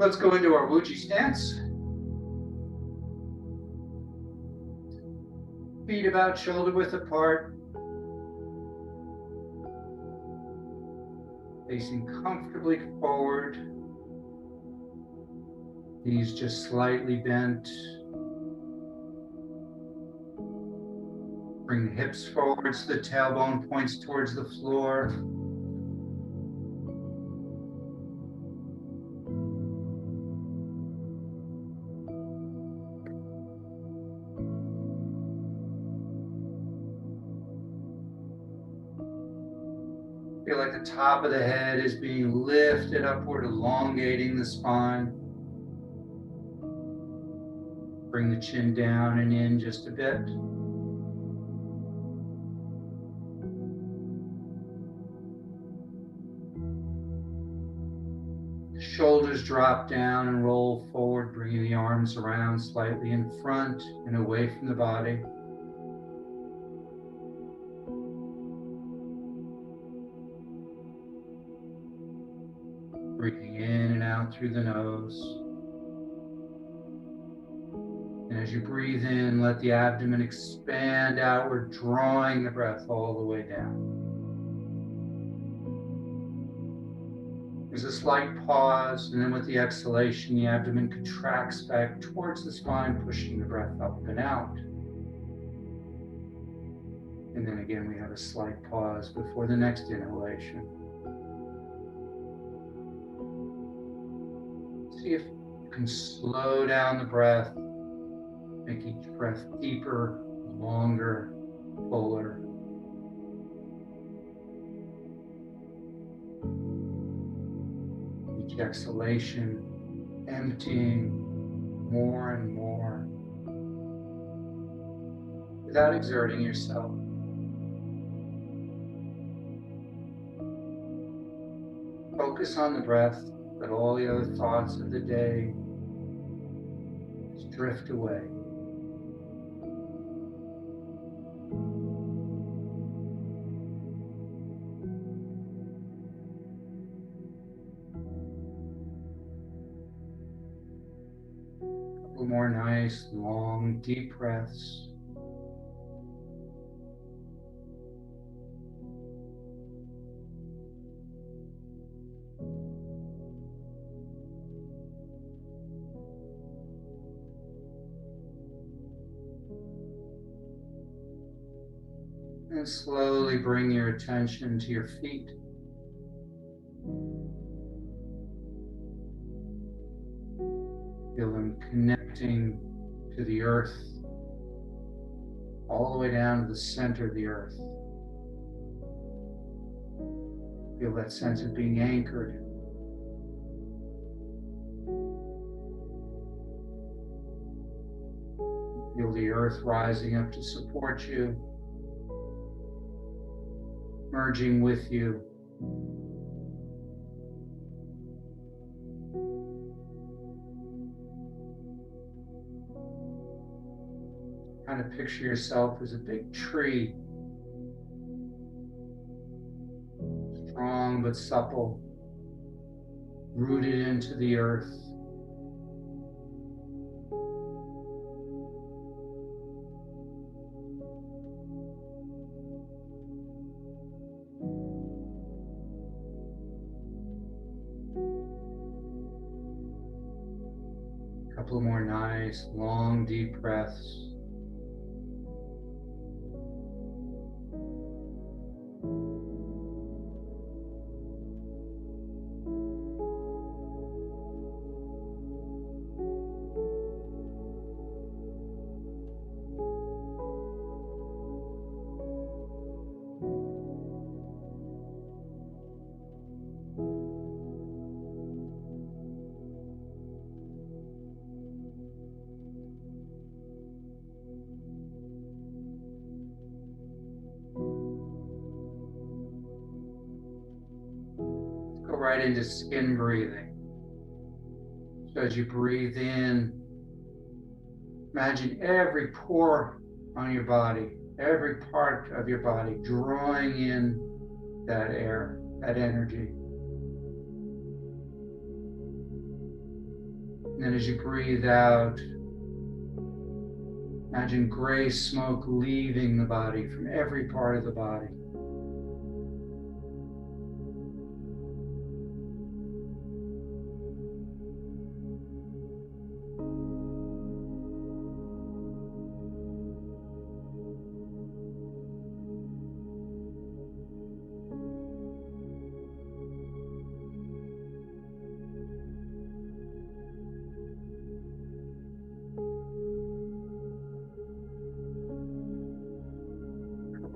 Let's go into our Wuji stance. Feet about shoulder width apart. Facing comfortably forward. Knees just slightly bent. Bring the hips forward so the tailbone points towards the floor. Feel like the top of the head is being lifted upward, elongating the spine. Bring the chin down and in just a bit. Shoulders drop down and roll forward, bringing the arms around slightly in front and away from the body. Breathing in and out through the nose. And as you breathe in, let the abdomen expand outward, drawing the breath all the way down. There's a slight pause, and then with the exhalation, the abdomen contracts back towards the spine, pushing the breath up and out. And then again, we have a slight pause before the next inhalation. See if you can slow down the breath, make each breath deeper, longer, fuller. Each exhalation, emptying more and more without exerting yourself. Focus on the breath, let all the other thoughts of the day just drift away. More nice, long, deep breaths. And slowly bring your attention to your feet. Feel them connecting to the earth, all the way down to the center of the earth. Feel that sense of being anchored. Feel the earth rising up to support you, merging with you. Kind of picture yourself as a big tree, strong but supple, rooted into the earth. A couple more nice, long, deep breaths. Go right into skin breathing. So as you breathe in, imagine every pore on your body, every part of your body drawing in that air, that energy. And then as you breathe out, imagine gray smoke leaving the body from every part of the body.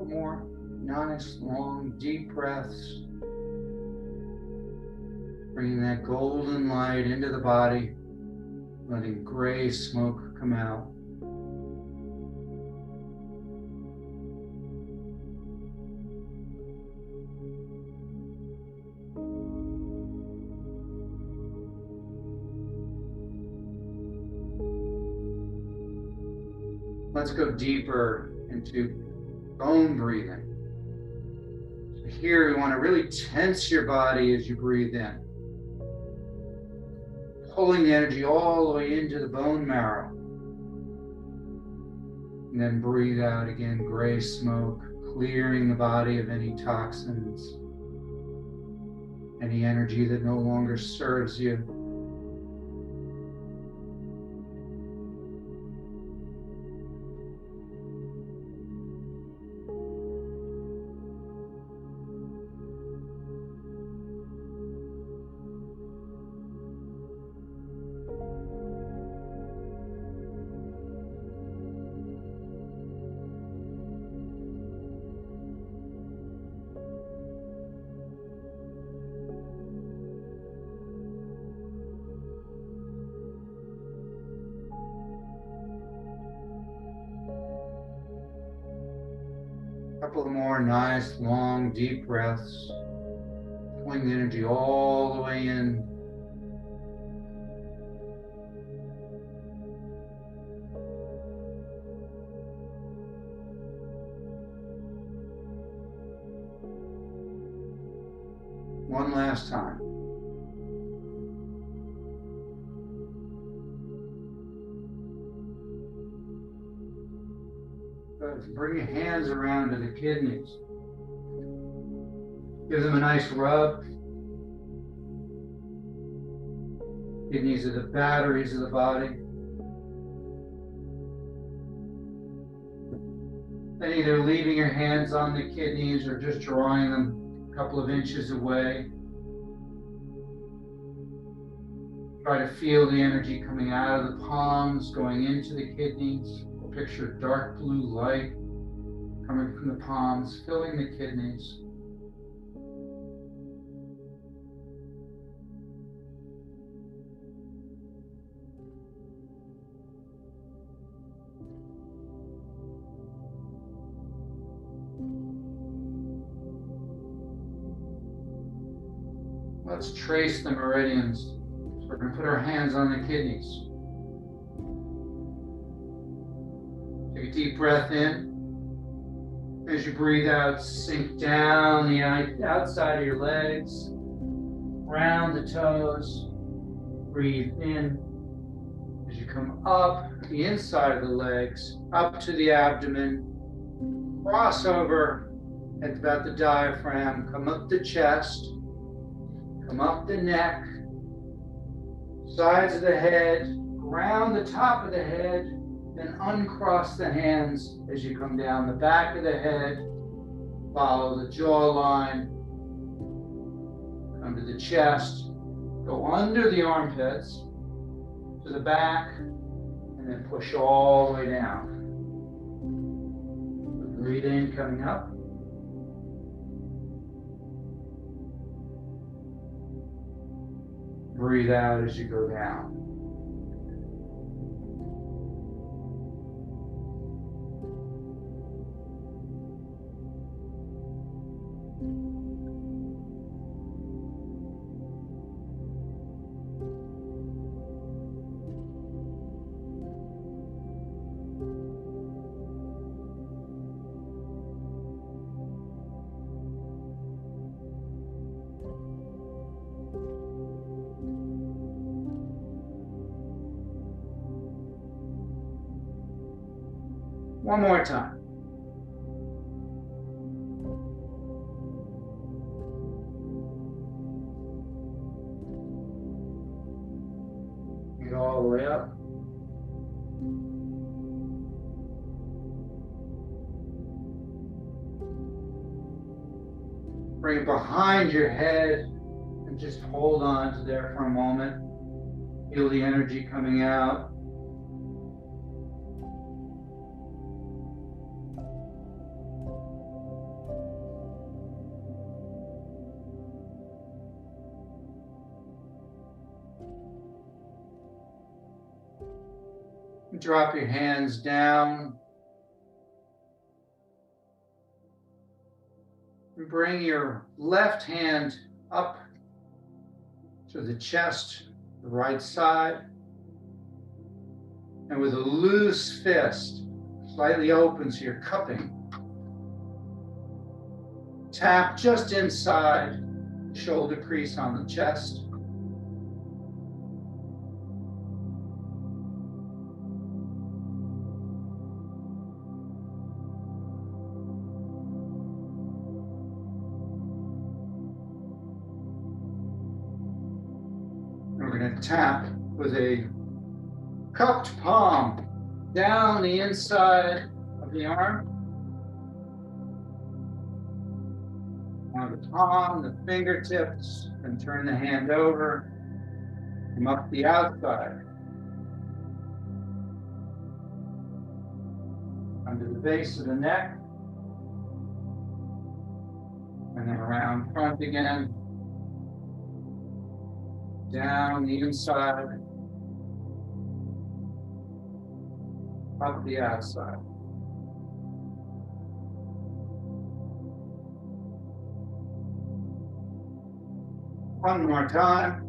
More nice, long, deep breaths. Bringing that golden light into the body, letting gray smoke come out. Let's go deeper into bone breathing. So here we want to really tense your body as you breathe in. Pulling the energy all the way into the bone marrow. And then breathe out again, gray smoke, clearing the body of any toxins, any energy that no longer serves you. Couple more nice, long, deep breaths. Pulling the energy all the way in. One last time. Bring your hands around to the kidneys. Give them a nice rub. Kidneys are the batteries of the body. Then either leaving your hands on the kidneys or just drawing them a couple of inches away. Try to feel the energy coming out of the palms, going into the kidneys. Picture dark blue light coming from the palms, filling the kidneys. Let's trace the meridians. So we're going to put our hands on the kidneys. Take a deep breath in. As you breathe out, sink down the outside of your legs, round the toes. Breathe in. As you come up the inside of the legs, up to the abdomen, cross over at about the diaphragm, come up the chest, come up the neck, sides of the head, around the top of the head, then uncross the hands as you come down the back of the head, follow the jawline, come to the chest, go under the armpits, to the back, and then push all the way down. Breathe in, coming up. Breathe out as you go down. One more time. Get all the way up. Bring it behind your head and just hold on to there for a moment. Feel the energy coming out. Drop your hands down. And bring your left hand up to the chest, the right side. And with a loose fist, slightly open so you're cupping. Tap just inside the shoulder crease on the chest. We're going to tap with a cupped palm down the inside of the arm. Now the palm, the fingertips, and turn the hand over. Come up the outside. Under the base of the neck. And then around front again. Down the inside. Up the outside. One more time.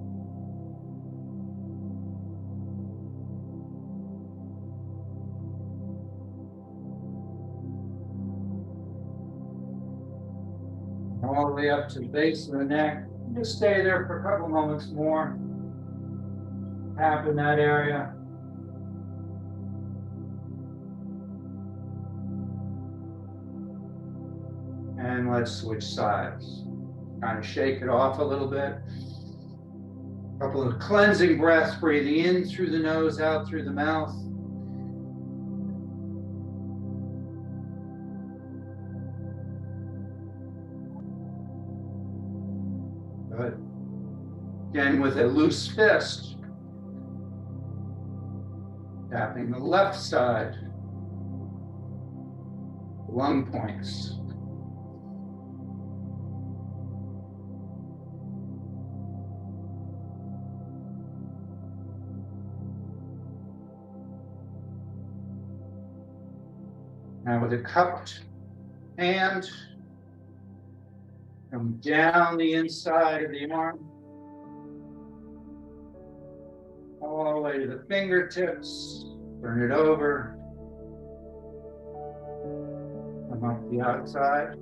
All the way up to the base of the neck. Just stay there for a couple moments more. Tap in that area. And let's switch sides. Kind of shake it off a little bit. A couple of cleansing breaths, breathing in through the nose, out through the mouth. Good. Again, with a loose fist, tapping the left side, lung points. Now with a cupped hand, come down the inside of the arm, all the way to the fingertips, turn it over, come up the outside,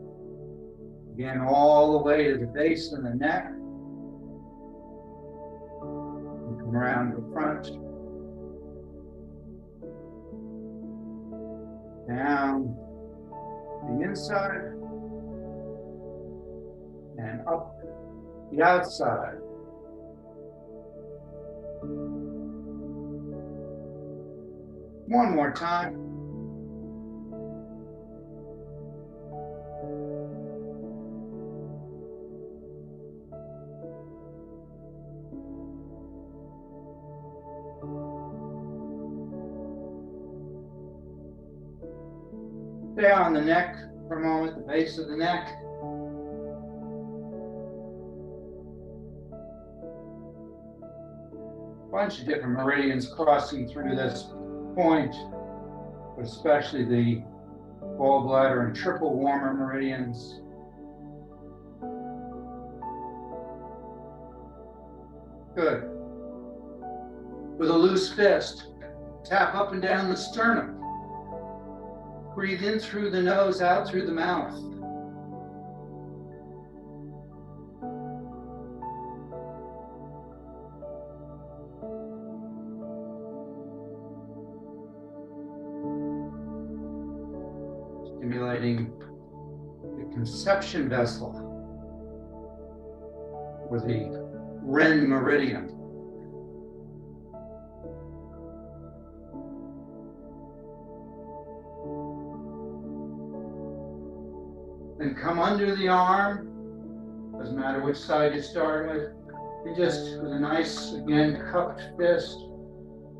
again all the way to the base of the neck, and come around to the front, down the inside, and up the outside. One more time. Stay on the neck for a moment, the base of the neck. Bunch of different meridians crossing through this point, but especially the gallbladder and triple warmer meridians. Good. With a loose fist, tap up and down the sternum. Breathe in through the nose, out through the mouth. stimulating the conception vessel or the Ren meridian. Then come under the arm, doesn't matter which side you start with, and just with a nice, again, cupped fist,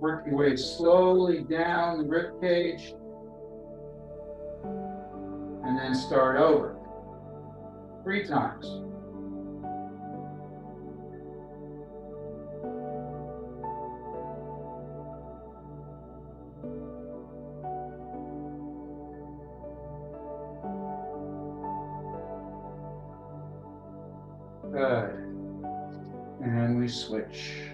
work your way slowly down the rib cage, and then start over 3 times. Good. And we switch.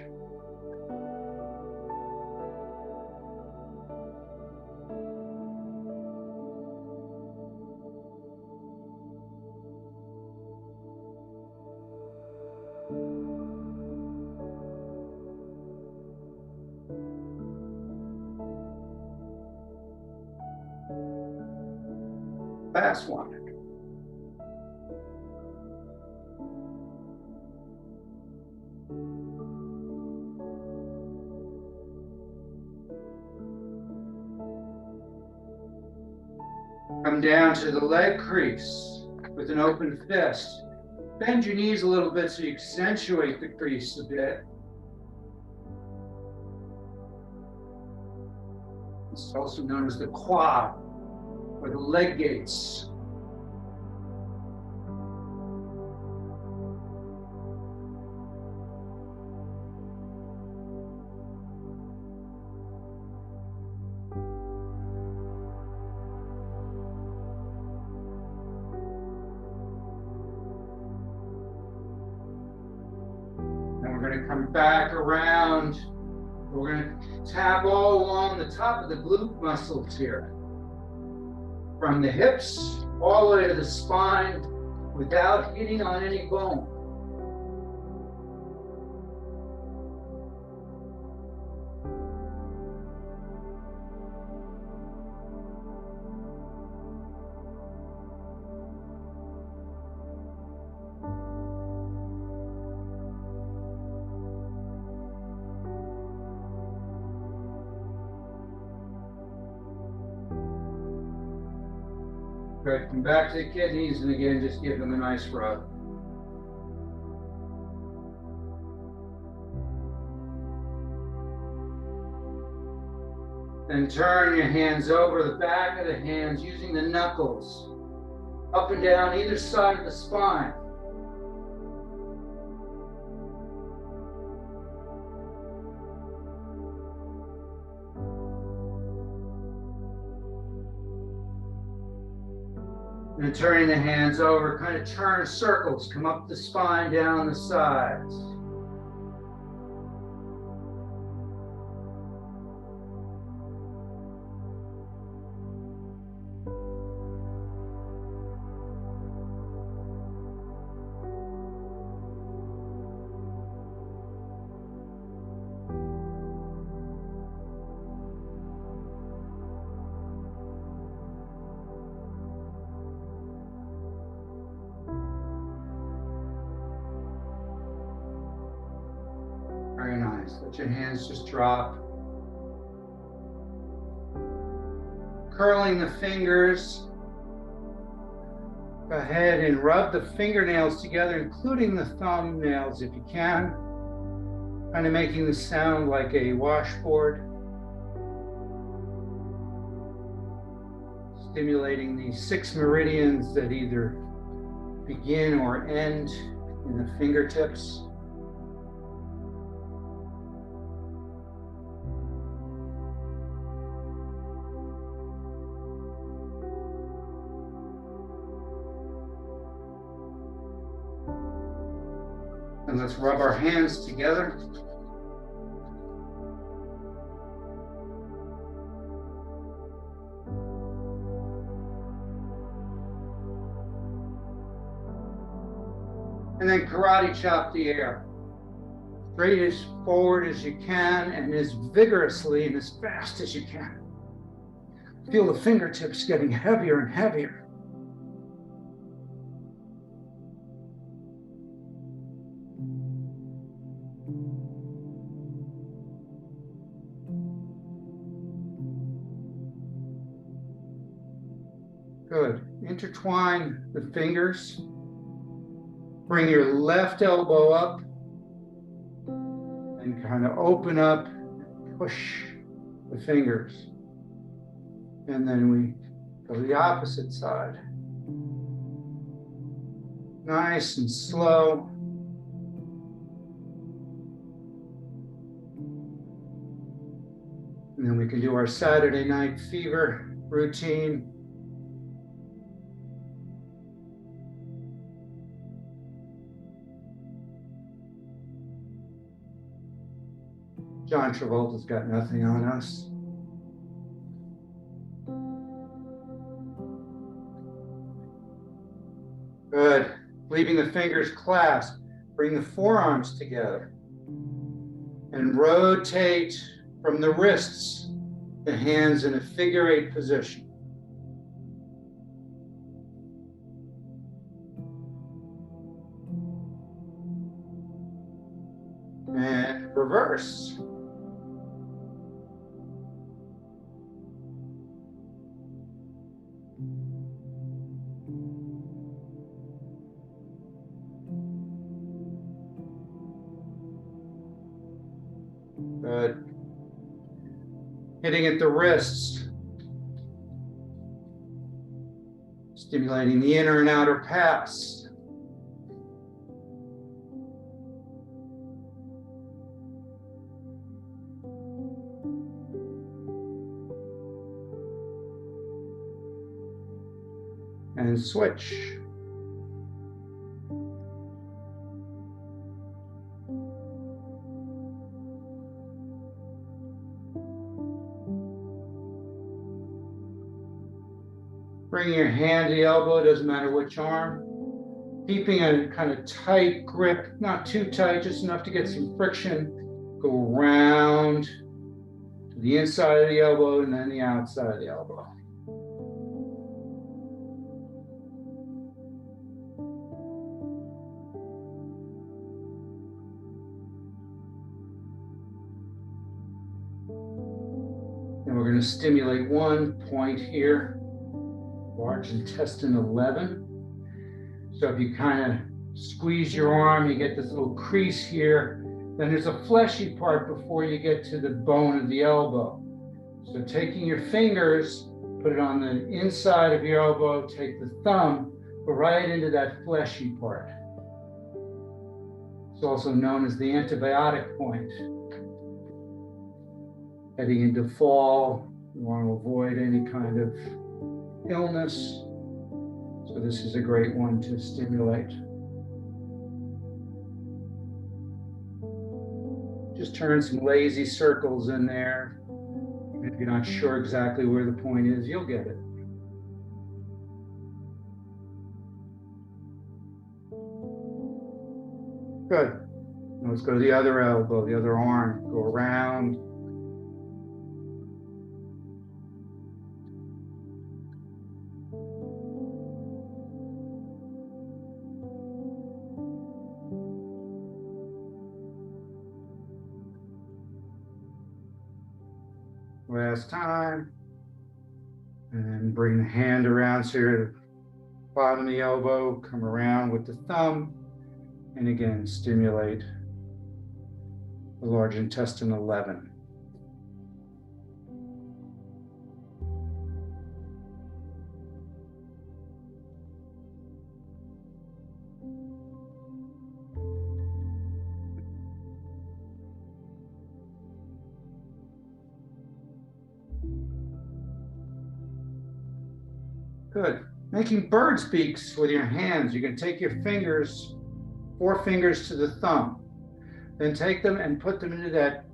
Last one. Come down to the leg crease with an open fist. Bend your knees a little bit so you accentuate the crease a bit. It's also known as the quad or the leg gates. We're going to come back around. We're going to tap all along the top of the glute muscles here. From the hips all the way to the spine without hitting on any bone. Good. Come back to the kidneys and again, just give them a nice rub. Then turn your hands over the back of the hands using the knuckles up and down either side of the spine. And turning the hands over, kind of turn circles, come up the spine, down the sides. Very nice. Let your hands just drop. Curling the fingers. Go ahead and rub the fingernails together, including the thumbnails if you can. Kind of making the sound like a washboard. Stimulating the 6 meridians that either begin or end in the fingertips. And let's rub our hands together. And then karate chop the air. Straight as forward as you can and as vigorously and as fast as you can. Feel the fingertips getting heavier and heavier. Good. Intertwine the fingers. Bring your left elbow up and kind of open up, push the fingers. And then we go to the opposite side. Nice and slow. And then we can do our Saturday night fever routine. John Travolta's got nothing on us. Good. Leaving the fingers clasped. Bring the forearms together. And rotate from the wrists, the hands in a figure 8 position. And reverse. Good. Hitting at the wrists. Stimulating the inner and outer paths. And switch. Bring your hand to the elbow, it doesn't matter which arm. Keeping a kind of tight grip, not too tight, just enough to get some friction. Go around to the inside of the elbow and then the outside of the elbow. And we're going to stimulate one point here. Large intestine 11. So if you kind of squeeze your arm, you get this little crease here. Then there's a fleshy part before you get to the bone of the elbow. So taking your fingers, put it on the inside of your elbow, take the thumb, go right into that fleshy part. It's also known as the antibiotic point. Heading into fall, you want to avoid any kind of illness. So this is a great one to stimulate. Just turn some lazy circles in there. If you're not sure exactly where the point is, you'll get it. Good. Now let's go to the other elbow, the other arm. Go around. Last time. And then bring the hand around so you're at the bottom of the elbow, come around with the thumb, and again, stimulate the large intestine 11. Good. Making bird's beaks with your hands. You can take your fingers, 4 fingers to the thumb, then take them and put them into that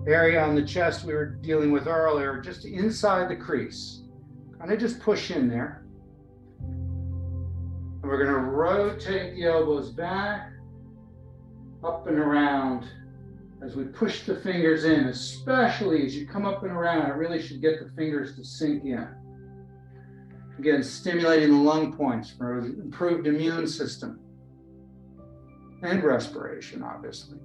area on the chest we were dealing with earlier, just inside the crease. Kind of just push in there. And we're going to rotate the elbows back, up and around as we push the fingers in, especially as you come up and around. It really should get the fingers to sink in. Again, stimulating the lung points for an improved immune system and respiration, obviously.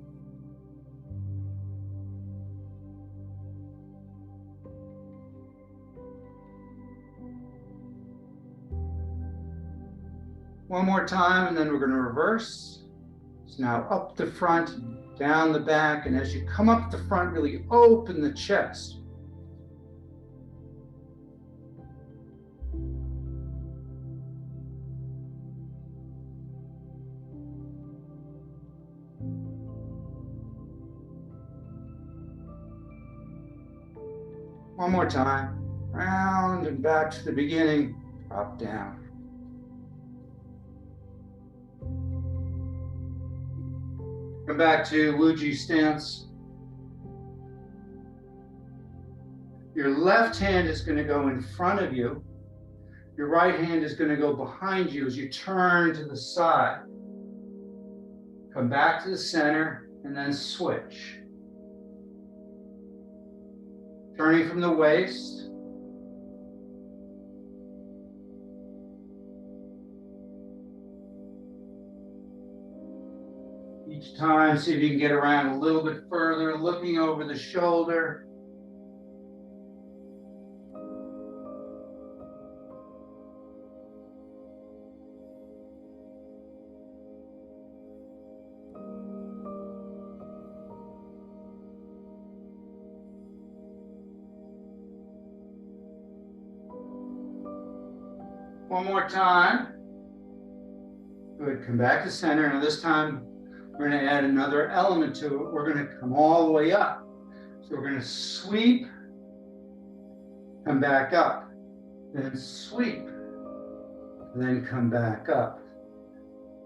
One more time, and then we're going to reverse. So now up the front, down the back, and as you come up the front, really open the chest. One more time, round and back to the beginning, drop down. Come back to Wuji stance. Your left hand is going to go in front of you. Your right hand is going to go behind you as you turn to the side. Come back to the center and then switch. Turning from the waist. Each time, see if you can get around a little bit further, looking over the shoulder. One more time. Good, come back to center. Now this time, we're going to add another element to it. We're going to come all the way up. So we're going to sweep, come back up, then sweep, then come back up.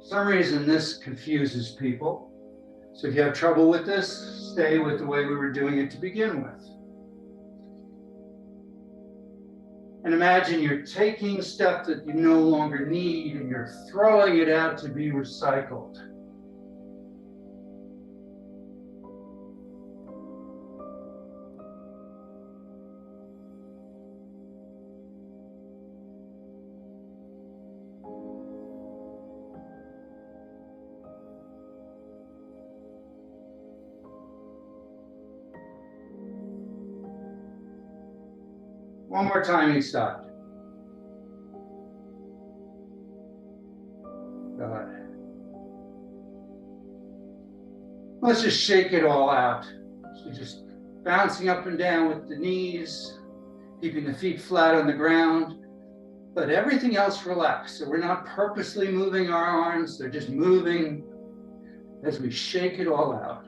For some reason, this confuses people. So if you have trouble with this, stay with the way we were doing it to begin with. And imagine you're taking stuff that you no longer need and you're throwing it out to be recycled. One more time each side. Good. Let's just shake it all out. So just bouncing up and down with the knees, keeping the feet flat on the ground. Let everything else relax. So we're not purposely moving our arms. They're just moving as we shake it all out.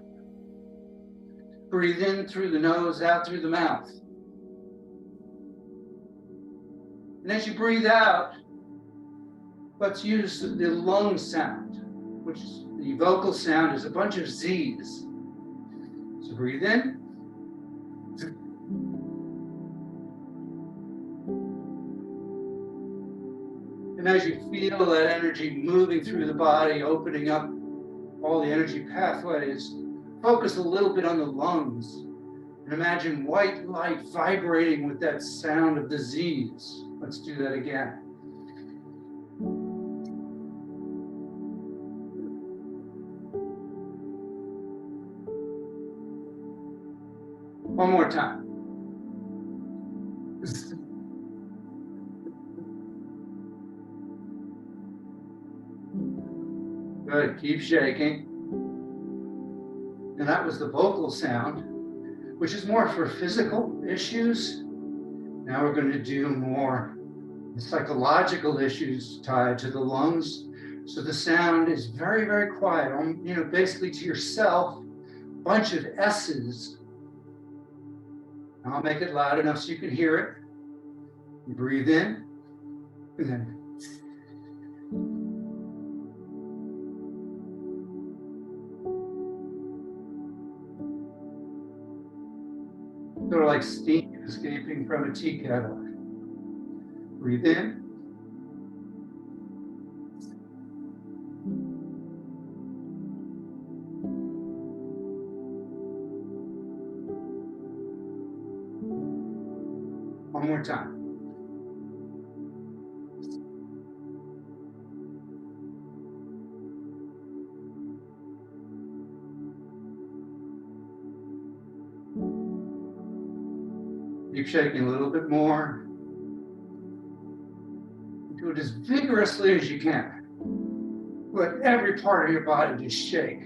Breathe in through the nose, out through the mouth. And as you breathe out, let's use the lung sound, which is the vocal sound is a bunch of Z's. So breathe in. And as you feel that energy moving through the body, opening up all the energy pathways, focus a little bit on the lungs. And imagine white light vibrating with that sound of the Z's. Let's do that again. One more time. Good, keep shaking. And that was the vocal sound, which is more for physical issues. Now we're going to do more psychological issues tied to the lungs. So the sound is very, very quiet. Basically to yourself, a bunch of S's. I'll make it loud enough so you can hear it. You breathe in, and then sort of like steam escaping from a tea kettle. Breathe in. One more time. Keep shaking a little bit more. Do it as vigorously as you can. Let every part of your body just shake.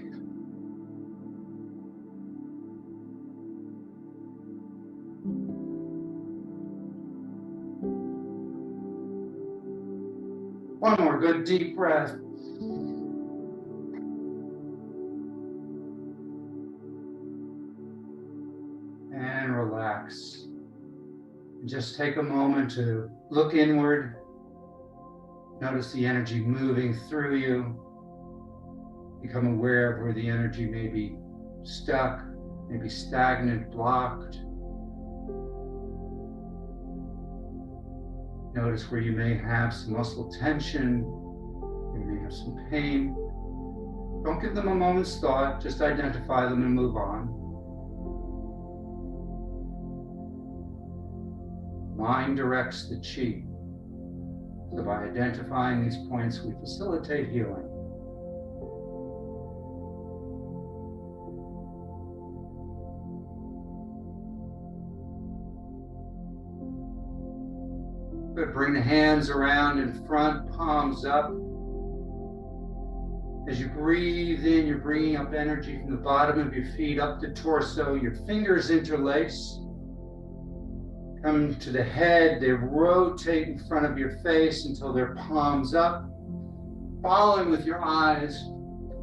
One more good deep breath. And relax. And just take a moment to look inward. Notice the energy moving through you. Become aware of where the energy may be stuck, maybe stagnant, blocked. Notice where you may have some muscle tension, you may have some pain. Don't give them a moment's thought, just identify them and move on. Mind directs the chi. So by identifying these points, we facilitate healing. Good. Bring the hands around in front, palms up. As you breathe in, you're bringing up energy from the bottom of your feet up the torso. Your fingers interlace. Come to the head. They rotate in front of your face until they're palms up. Following with your eyes,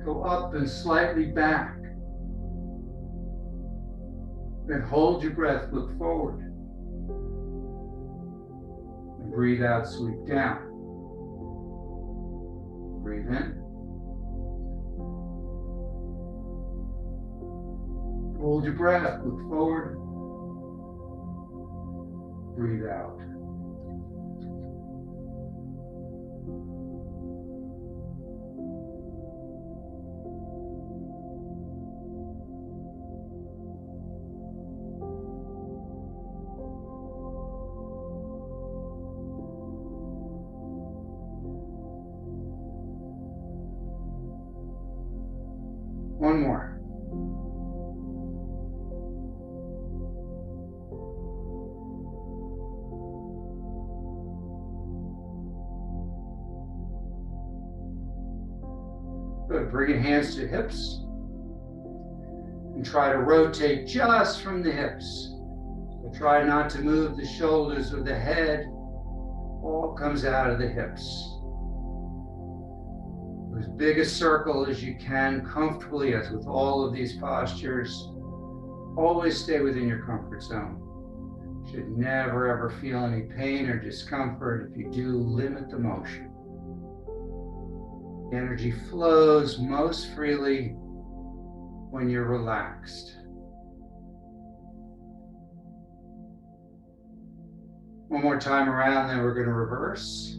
go up and slightly back. Then hold your breath, look forward. Breathe out, sweep down. Breathe in. Hold your breath, look forward. Breathe out. One more. Good. Bring your hands to hips and try to rotate just from the hips. So try not to move the shoulders or the head. All comes out of the hips. As big a circle as you can comfortably, as with all of these postures. Always stay within your comfort zone. You should never ever feel any pain or discomfort. If you do, limit the motion. The energy flows most freely when you're relaxed. One more time around, then we're going to reverse.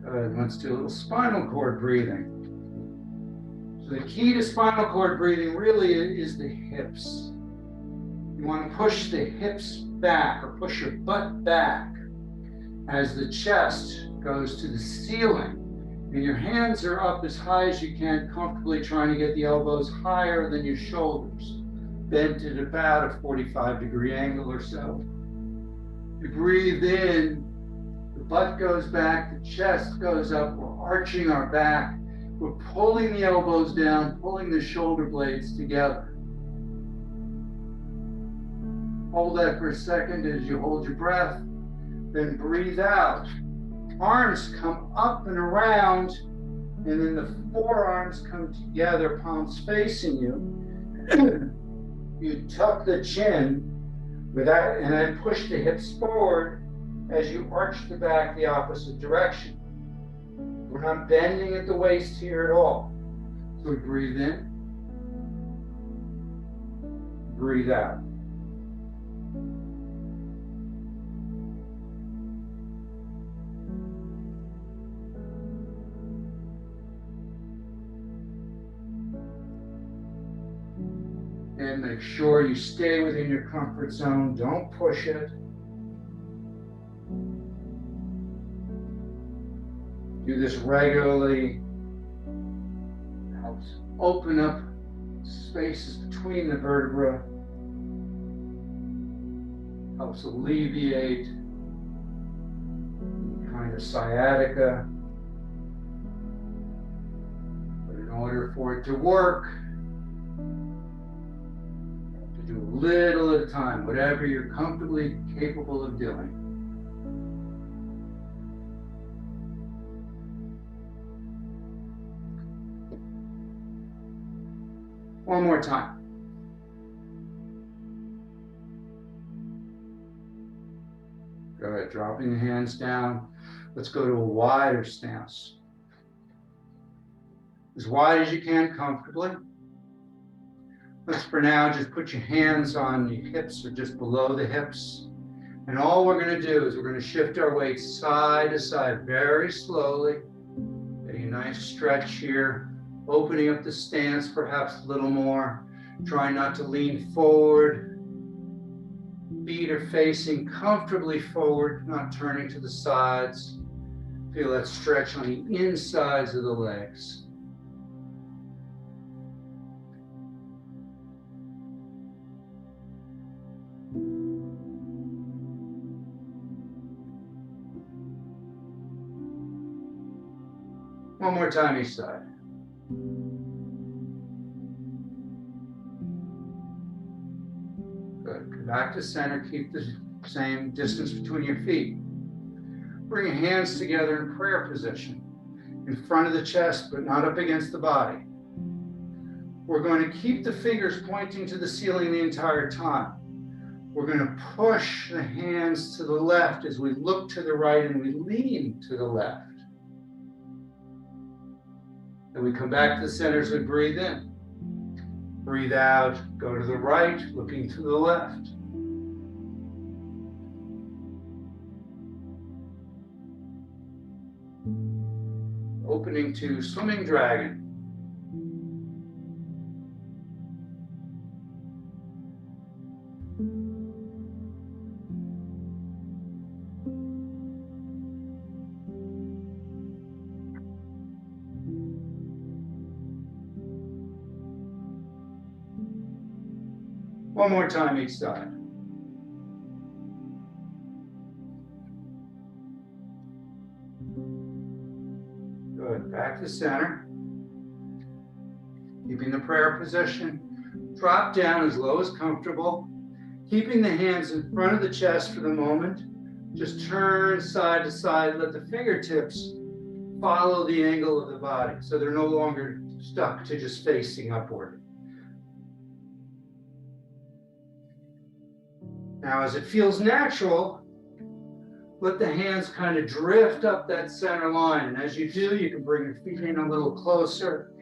Good. Let's do a little spinal cord breathing. So the key to spinal cord breathing really is the hips. You want to push the hips back, or push your butt back as the chest goes to the ceiling. And your hands are up as high as you can, comfortably trying to get the elbows higher than your shoulders, bent at about a 45-degree angle or so. You breathe in. The butt goes back, the chest goes up, we're arching our back, we're pulling the elbows down, pulling the shoulder blades together. Hold that for a second as you hold your breath, then breathe out. Arms come up and around, and then the forearms come together, palms facing you. You tuck the chin with that, and then push the hips forward as you arch the back the opposite direction. We're not bending at the waist here at all. So we breathe in, breathe out. And make sure you stay within your comfort zone. Don't push it. Do this regularly. It helps open up spaces between the vertebrae. Helps alleviate any kind of sciatica. But in order for it to work, you have to do a little at a time, whatever you're comfortably capable of doing. One more time. Go ahead, dropping the hands down. Let's go to a wider stance. As wide as you can comfortably. Let's for now just put your hands on your hips or just below the hips. And all we're going to do is we're going to shift our weight side to side very slowly. Getting a nice stretch here. Opening up the stance perhaps a little more. Try not to lean forward. Feet are facing comfortably forward, not turning to the sides. Feel that stretch on the insides of the legs. One more time each side. Good. Come back to center. Keep the same distance between your feet. Bring your hands together in prayer position, in front of the chest, but not up against the body. We're going to keep the fingers pointing to the ceiling the entire time. We're going to push the hands to the left as we look to the right and we lean to the left. Then we come back to the center as we breathe in. Breathe out, go to the right, looking to the left. Opening to swimming dragon. One more time each side. Good. Back to center. Keeping the prayer position. Drop down as low as comfortable. Keeping the hands in front of the chest for the moment. Just turn side to side. Let the fingertips follow the angle of the body so they're no longer stuck to just facing upward. Now, as it feels natural, let the hands kind of drift up that center line. And as you do, you can bring your feet in a little closer.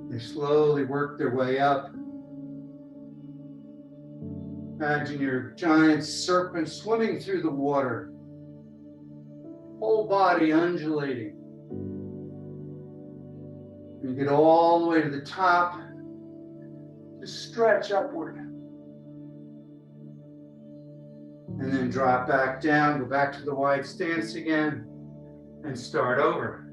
They slowly work their way up. Imagine your giant serpent swimming through the water. Whole body undulating. You get all the way to the top. Just stretch upward. And then drop back down, go back to the wide stance again, and start over.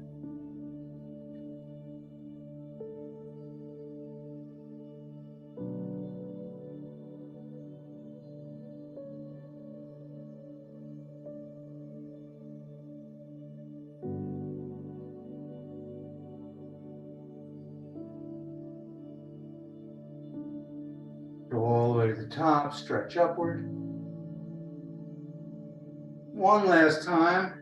Go all the way to the top, stretch upward. One last time.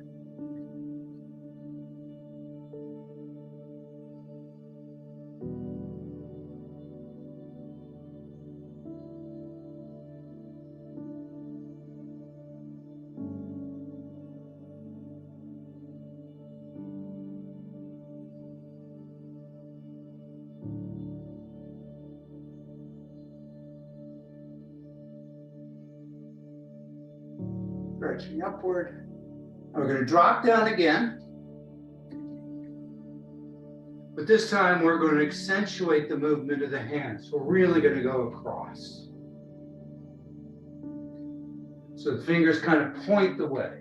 Stretching upward. Now we're going to drop down again. But this time we're going to accentuate the movement of the hands. We're really going to go across. So the fingers kind of point the way.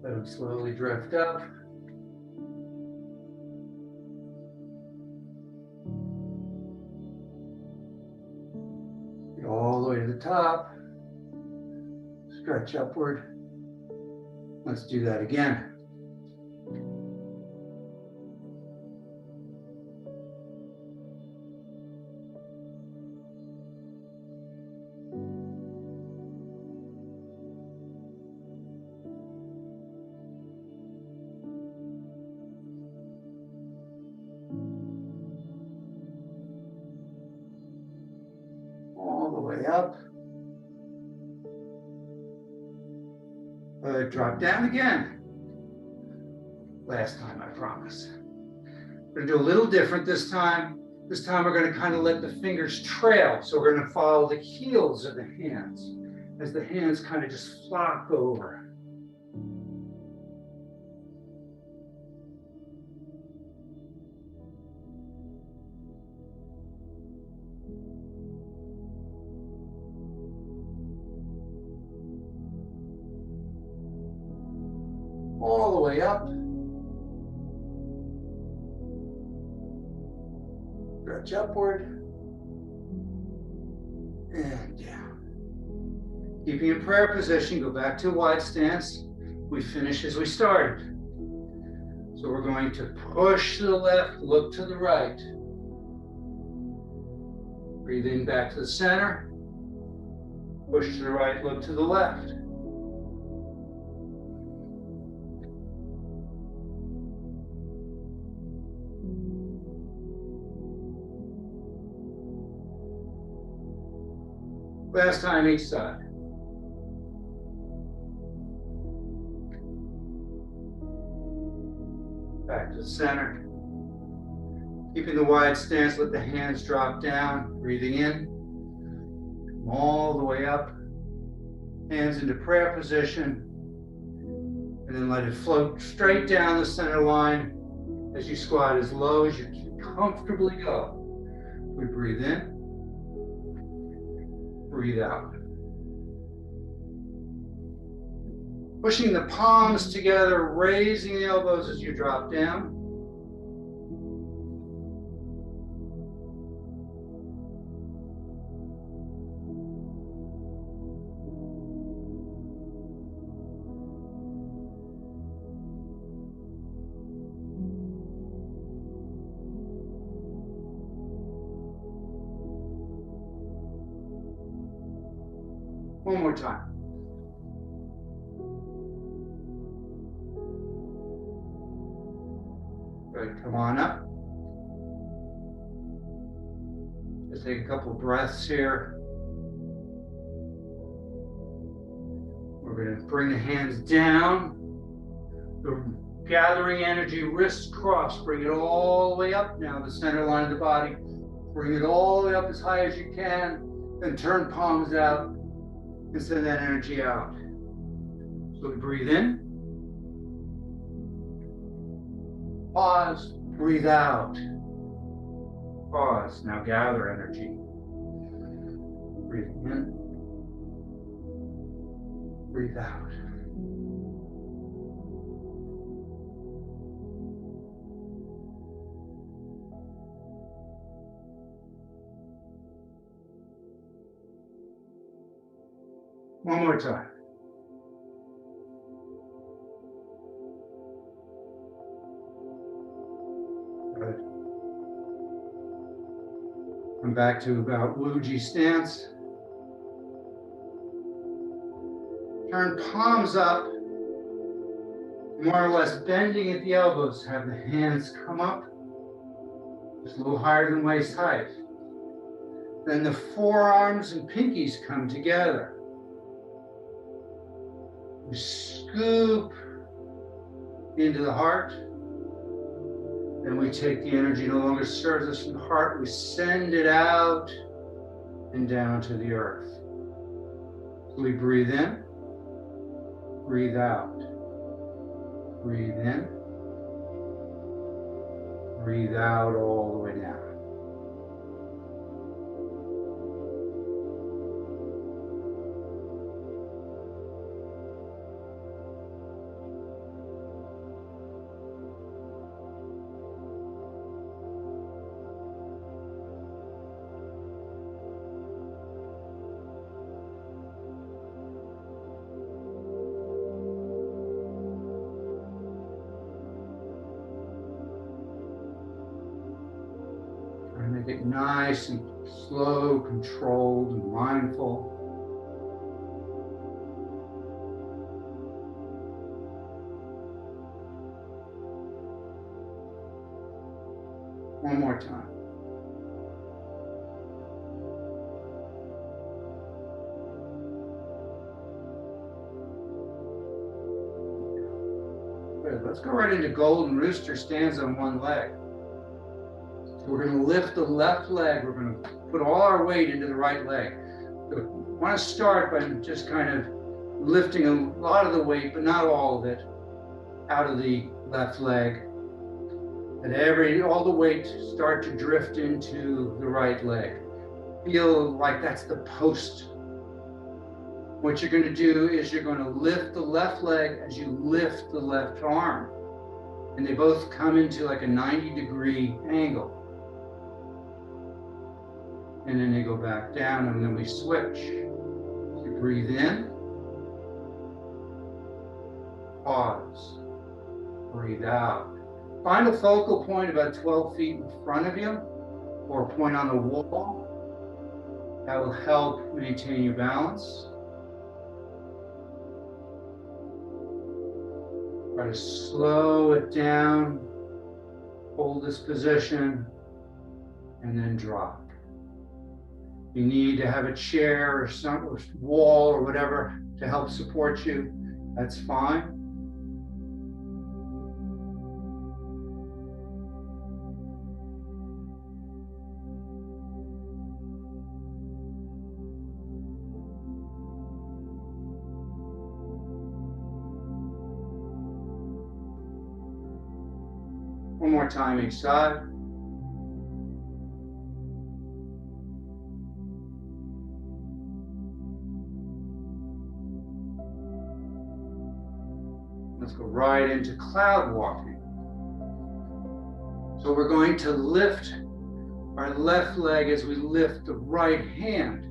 Let them slowly drift up. Get all the way to the top. Stretch upward. Let's do that again. All the way up. Drop down again. Last time, I promise. We're going to do a little different this time. This time we're going to kind of let the fingers trail. So we're going to follow the heels of the hands as the hands kind of just flock over. All the way up. Stretch upward. And down. Keeping in prayer position, go back to a wide stance. We finish as we started. So we're going to push to the left, look to the right. Breathe in back to the center. Push to the right, look to the left. Last time each side. Back to the center. Keeping the wide stance, let the hands drop down. Breathing in. Come all the way up. Hands into prayer position. And then let it float straight down the center line as you squat as low as you can comfortably go. We breathe in. Breathe out. Pushing the palms together, raising the elbows as you drop down. One more time. Good, come on up. Just take a couple breaths here. We're going to bring the hands down. We're gathering energy, wrists crossed. Bring it all the way up now, the center line of the body. Bring it all the way up as high as you can. Then turn palms out. And send that energy out. So we breathe in. Pause. Breathe out. Pause. Now gather energy. Breathing in. Breathe out. One more time. Good. Come back to about Wuji stance. Turn palms up, more or less bending at the elbows. Have the hands come up, just a little higher than waist height. Then the forearms and pinkies come together. We scoop into the heart. Then we take the energy no longer serves us from the heart. We send it out and down to the earth. So we breathe in, breathe out. Breathe in. Breathe out all the way down. Make it nice and slow, controlled, and mindful. One more time. Good. Let's go right into Golden Rooster, stands on one leg. We're going to lift the left leg. We're going to put all our weight into the right leg. So we want to start by just kind of lifting a lot of the weight, but not all of it, out of the left leg. And all the weight start to drift into the right leg. Feel like that's the post. What you're going to do is you're going to lift the left leg as you lift the left arm. And they both come into like a 90-degree angle. And then they go back down, and then we switch. So you breathe in, pause, breathe out. Find a focal point about 12 feet in front of you, or a point on the wall. That will help maintain your balance. Try to slow it down, hold this position, and then drop. You need to have a chair or some wall or whatever to help support you. That's fine. One more time each side. Let's go right into cloud walking. So we're going to lift our left leg as we lift the right hand,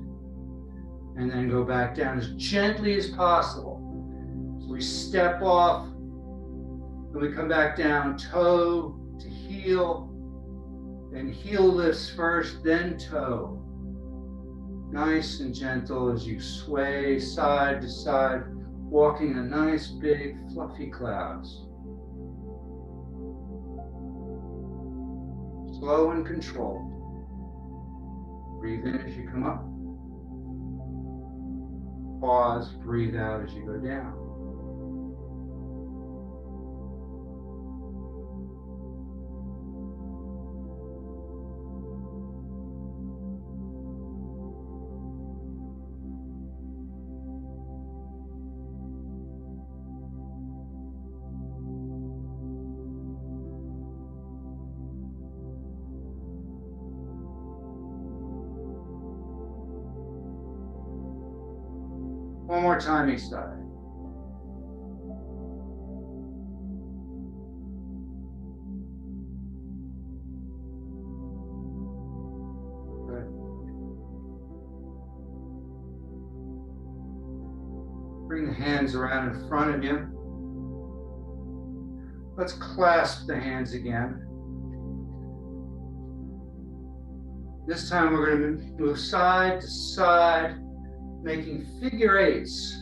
and then go back down as gently as possible. So we step off, and we come back down, toe to heel, then heel lifts first, then toe. Nice and gentle as you sway side to side, walking a nice big fluffy clouds. Slow and controlled. Breathe in as you come up. Pause, breathe out as you go down. One more time each side. Good. Bring the hands around in front of you. Let's clasp the hands again. This time we're going to move side to side, making figure eights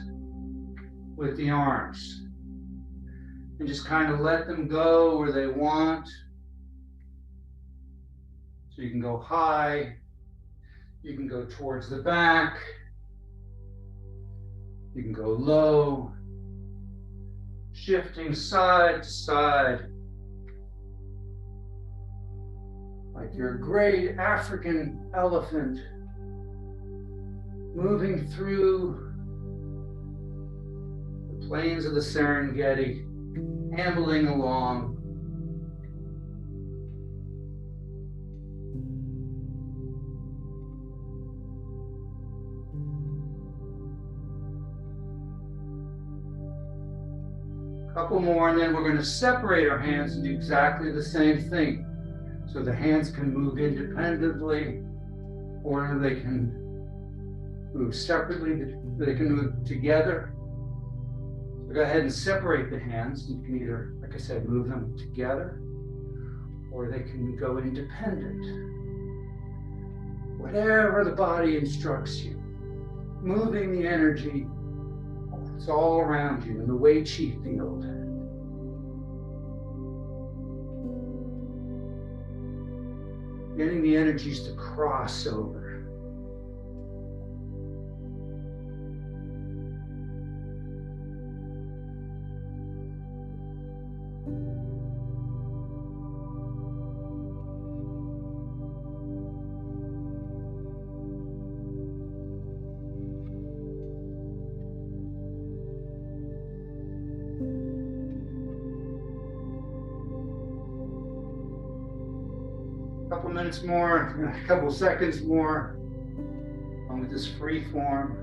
with the arms. And just kind of let them go where they want. So you can go high, you can go towards the back, you can go low, shifting side to side. Like you're a great African elephant moving through the plains of the Serengeti. ambling along. Couple more, and then we're going to separate our hands and do exactly the same thing. So the hands can move independently, or they can move separately, they can move together. So go ahead and separate the hands. You can either, like I said, move them together, or they can go independent. Whatever the body instructs you. Moving the energy, it's all around you in the Wei Qi field. Getting the energies to cross over. Couple minutes more, a couple seconds more on with this free form.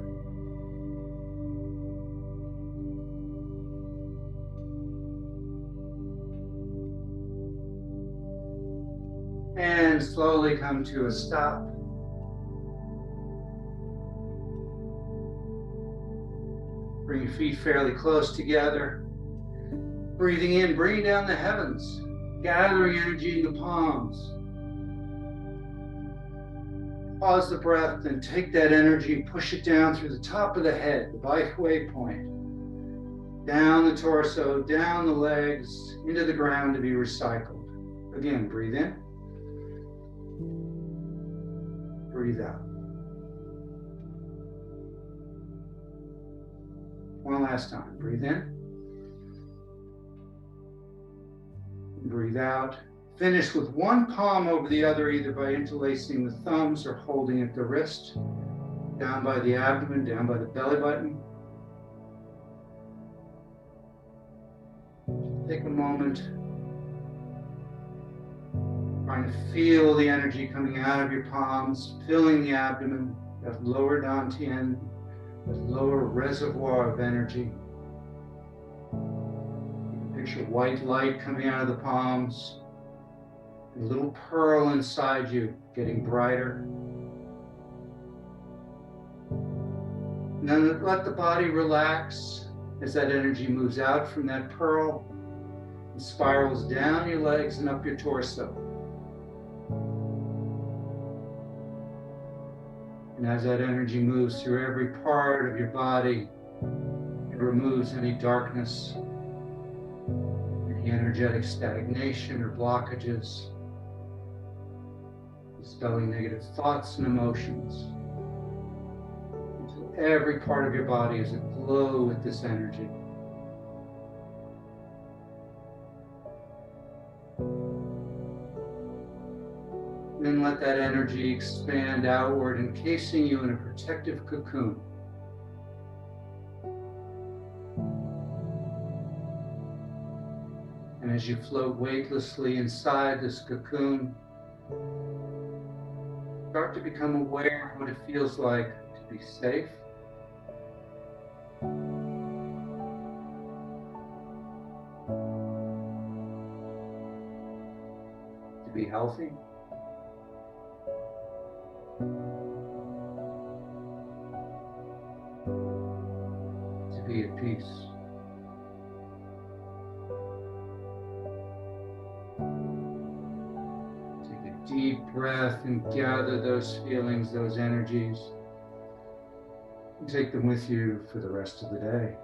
And slowly come to a stop. Bring your feet fairly close together. Breathing in, bringing down the heavens, gathering energy in the palms. Pause the breath and take that energy, push it down through the top of the head, the Bai Hui point. Down the torso, down the legs, into the ground to be recycled. Again, breathe in. Breathe out. One last time. Breathe in. Breathe out. Finish with one palm over the other, either by interlacing the thumbs or holding at the wrist. Down by the abdomen, down by the belly button. Take a moment. Trying to feel the energy coming out of your palms, filling the abdomen, that lower dantian, that lower reservoir of energy. You can picture white light coming out of the palms. A little pearl inside you, getting brighter. And then let the body relax as that energy moves out from that pearl and spirals down your legs and up your torso. And as that energy moves through every part of your body, it removes any darkness, any energetic stagnation or blockages, dispelling negative thoughts and emotions. Until every part of your body is aglow with this energy. And then let that energy expand outward, encasing you in a protective cocoon. And as you float weightlessly inside this cocoon, start to become aware of what it feels like to be safe, to be healthy, to be at peace. Deep breath and gather those feelings, those energies, and take them with you for the rest of the day.